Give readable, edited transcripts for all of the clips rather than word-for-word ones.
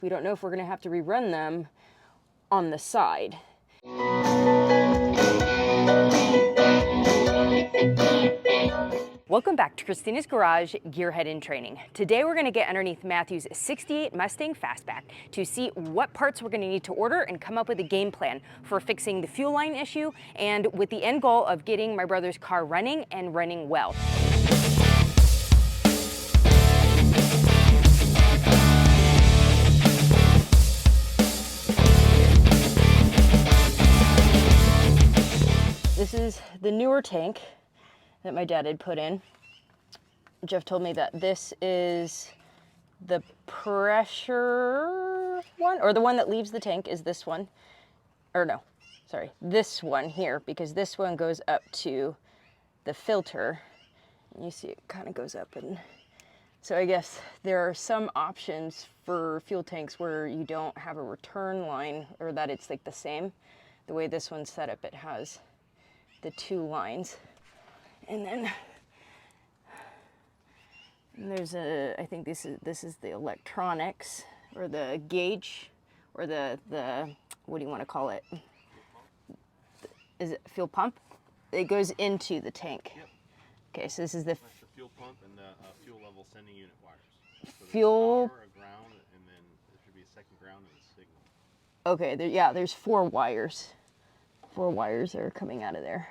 We don't know if we're gonna have to rerun them on the side. Welcome back to Christina's Garage Gearhead in Training. Today we're going to get underneath Matthew's 68 Mustang Fastback to see what parts we're going to need to order and come up with a game plan for fixing the fuel line issue, and with the end goal of getting my brother's car running and running well. This is the newer tank that my dad had put in. Jeff told me that this is the pressure one, or the one that leaves the tank is this one. Or no, sorry, this one here, because this one goes up to the filter. And you see it kind of goes up, and so I guess there are some options for fuel tanks where you don't have a return line, or that it's like the same. The way this one's set up, it has the two lines. And then there's I think this is the electronics, or the gauge, or the what do you want to call it? Is it fuel pump? It goes into the tank. Yep. Okay, so this is the fuel pump and the fuel level sending unit wires. So fuel. Power, a ground, and then there should be a second ground and a signal. Okay, there's 4 wires. 4 wires that are coming out of there.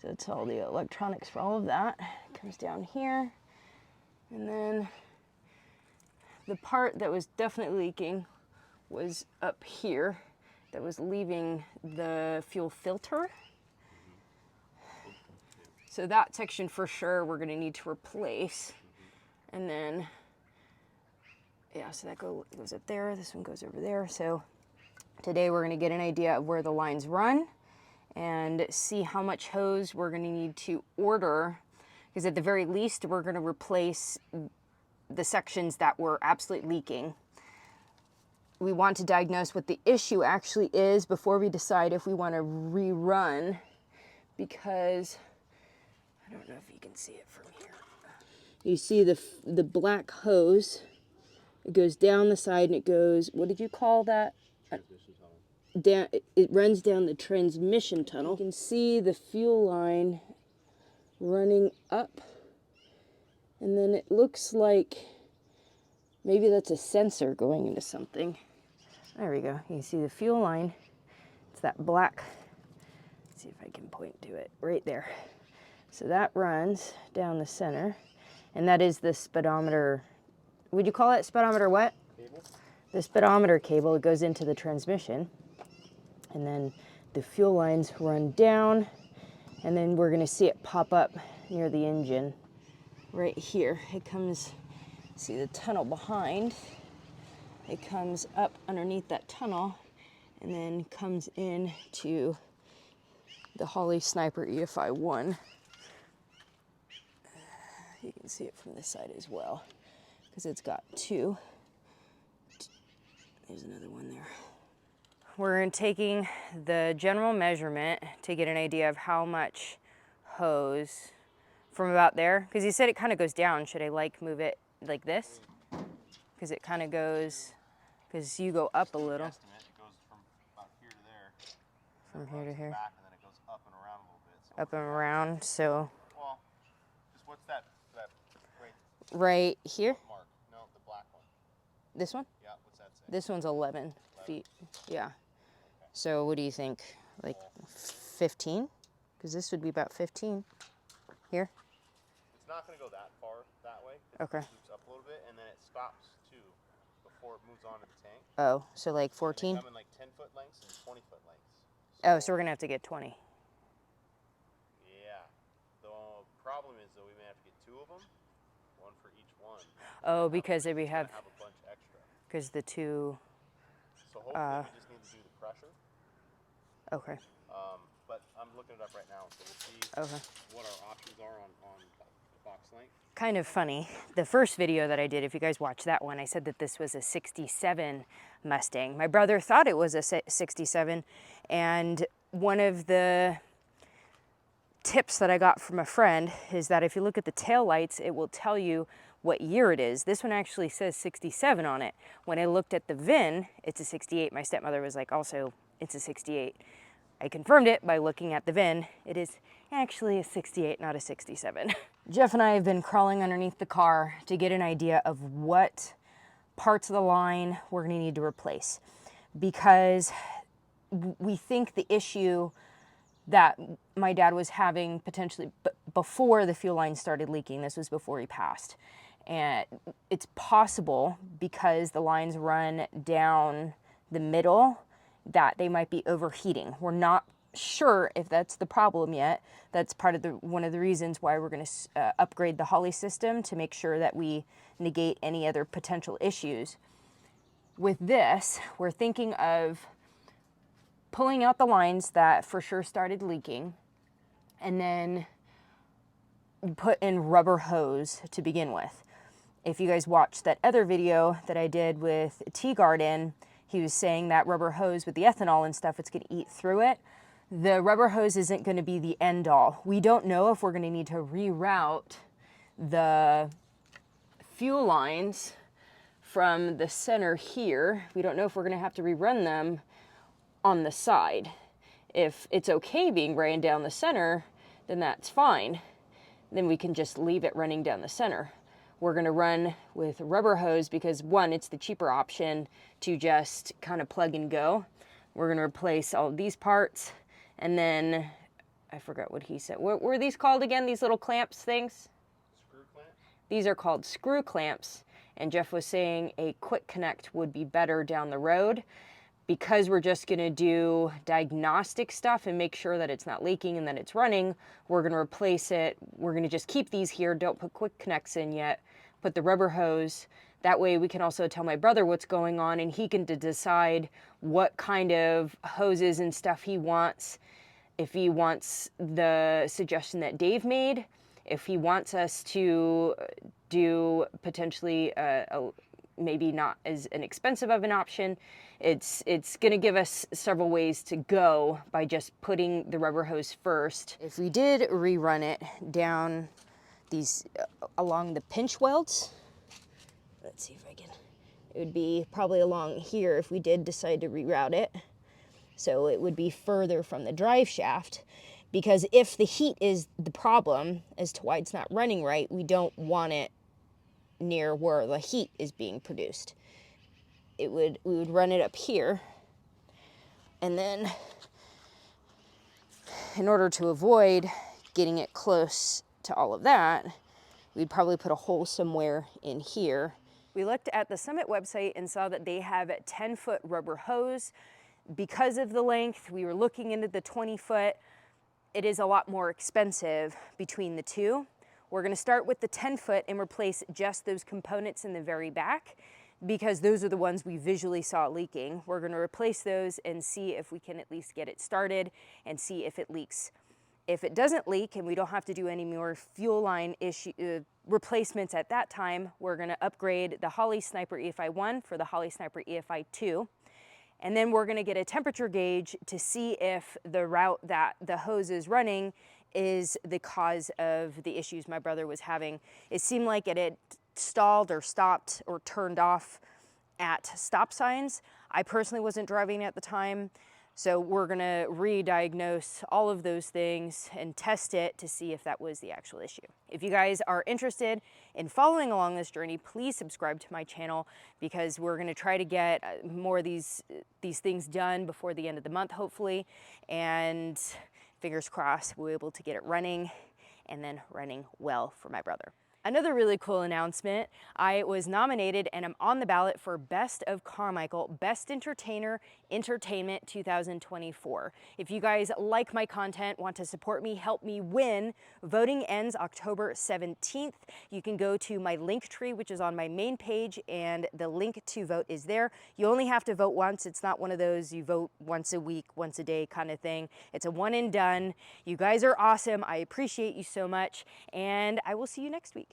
So it's all the electronics for all of that. It comes down here. And then the part that was definitely leaking was up here, that was leaving the fuel filter. So that section for sure we're gonna need to replace. And then, yeah, so that goes up there, this one goes over there. So today we're gonna get an idea of where the lines run and see how much hose we're going to need to order, because at the very least we're going to replace the sections that were absolutely leaking. We want to diagnose what the issue actually is before we decide if we want to rerun, because I don't know if you can see it from here. You see the black hose. It goes down the side and it goes, what did you call that? Down, it runs down the transmission tunnel. You can see the fuel line running up, and then it looks like maybe that's a sensor going into something. There we go. You can see the fuel line. It's that black. Let's see if I can point to it right there. So that runs down the center, and that is the speedometer. Would you call it speedometer what? Cable. The speedometer cable. It goes into the transmission. And then the fuel lines run down, and then we're gonna see it pop up near the engine right here. It comes, see the tunnel behind, it comes up underneath that tunnel and then comes in to the Holley Sniper EFI 1. You can see it from this side as well, because it's got 2. There's another one there. We're taking the general measurement to get an idea of how much hose from about there, because you said it kind of goes down. Should I like move it like this? Because it kind of goes, because you go up a little. It goes from about here to there. From here to here. Back, and then it goes up and around a little bit. So up and around, so. Well, just what's that right here? Mark? No, the black one. This one? Yeah, what's that say? This one's 11 feet. Yeah. So what do you think? Like 15? Because this would be about 15 here. It's not going to go that far that way. Okay. It loops up a little bit, and then it stops too before it moves on to the tank. Oh, so like 14? They come in like 10-foot lengths and 20-foot lengths. Oh, so we're going to have to get 20. Yeah. The problem is, though, we may have to get 2 of them, 1 for each one. Oh, because we have a bunch extra. Because the 2. So hopefully we just need to do the pressure. Okay. But I'm looking it up right now, so we'll see what our options are on the box length. Kind of funny. The first video that I did, if you guys watched that one, I said that this was a 67 Mustang. My brother thought it was a 67, and one of the tips that I got from a friend is that if you look at the tail lights, it will tell you what year it is. This one actually says 67 on it. When I looked at the VIN, it's a 68. My stepmother was like, also, it's a 68. I confirmed it by looking at the VIN. It is actually a 68, not a 67. Jeff and I have been crawling underneath the car to get an idea of what parts of the line we're gonna need to replace, because we think the issue that my dad was having potentially before the fuel line started leaking, this was before he passed, and it's possible because the lines run down the middle that they might be overheating. We're not sure if that's the problem yet. That's part of one of the reasons why we're going to upgrade the Holley system to make sure that we negate any other potential issues. With this, we're thinking of pulling out the lines that for sure started leaking, and then put in rubber hose to begin with. If you guys watched that other video that I did with Tea Garden, he was saying that rubber hose with the ethanol and stuff, it's going to eat through it. The rubber hose isn't going to be the end all. We don't know if we're going to need to reroute the fuel lines from the center here. We don't know if we're going to have to rerun them on the side. If it's okay being ran down the center, then that's fine. Then we can just leave it running down the center. We're going to run with rubber hose because, one, it's the cheaper option to just kind of plug and go. We're going to replace all of these parts, and then I forgot what he said. What were these called again, these little clamps things? Screw clamp? These are called screw clamps, and Jeff was saying a quick connect would be better down the road. Because we're just going to do diagnostic stuff and make sure that it's not leaking and that it's running, we're going to replace it. We're going to just keep these here. Don't put quick connects in yet. Put the rubber hose. That way we can also tell my brother what's going on, and he can decide what kind of hoses and stuff he wants. If he wants the suggestion that Dave made, if he wants us to do potentially maybe not as inexpensive of an option, it's going to give us several ways to go by just putting the rubber hose first. If we did rerun it down these along the pinch welds, let's see if I can, it would be probably along here if we did decide to reroute it. So it would be further from the drive shaft, because if the heat is the problem as to why it's not running right, we don't want it near where the heat is being produced. We would run it up here, and then in order to avoid getting it close to all of that, we'd probably put a hole somewhere in here. We looked at the Summit website and saw that they have a 10-foot rubber hose. Because of the length, we were looking into the 20-foot. It is a lot more expensive between the two. We're going to start with the 10-foot and replace just those components in the very back, because those are the ones we visually saw leaking. We're going to replace those and see if we can at least get it started and see if it leaks. If it doesn't leak and we don't have to do any more fuel line replacements at that time, we're going to upgrade the Holley Sniper EFI 1 for the Holley Sniper EFI 2. And then we're going to get a temperature gauge to see if the route that the hose is running is the cause of the issues my brother was having. It seemed like it had stalled or stopped or turned off at stop signs. I personally wasn't driving at the time, so we're gonna re-diagnose all of those things and test it to see if that was the actual issue. If you guys are interested in following along this journey, please subscribe to my channel, because we're gonna try to get more of these things done before the end of the month, hopefully, and fingers crossed we'll be able to get it running, and then running well for my brother. Another really cool announcement, I was nominated and I'm on the ballot for Best of Carmichael, Best Entertainer, Entertainment 2024. If you guys like my content, want to support me, help me win, voting ends October 17th. You can go to my link tree, which is on my main page, and the link to vote is there. You only have to vote once. It's not one of those you vote once a week, once a day kind of thing. It's a one and done. You guys are awesome. I appreciate you so much, and I will see you next week.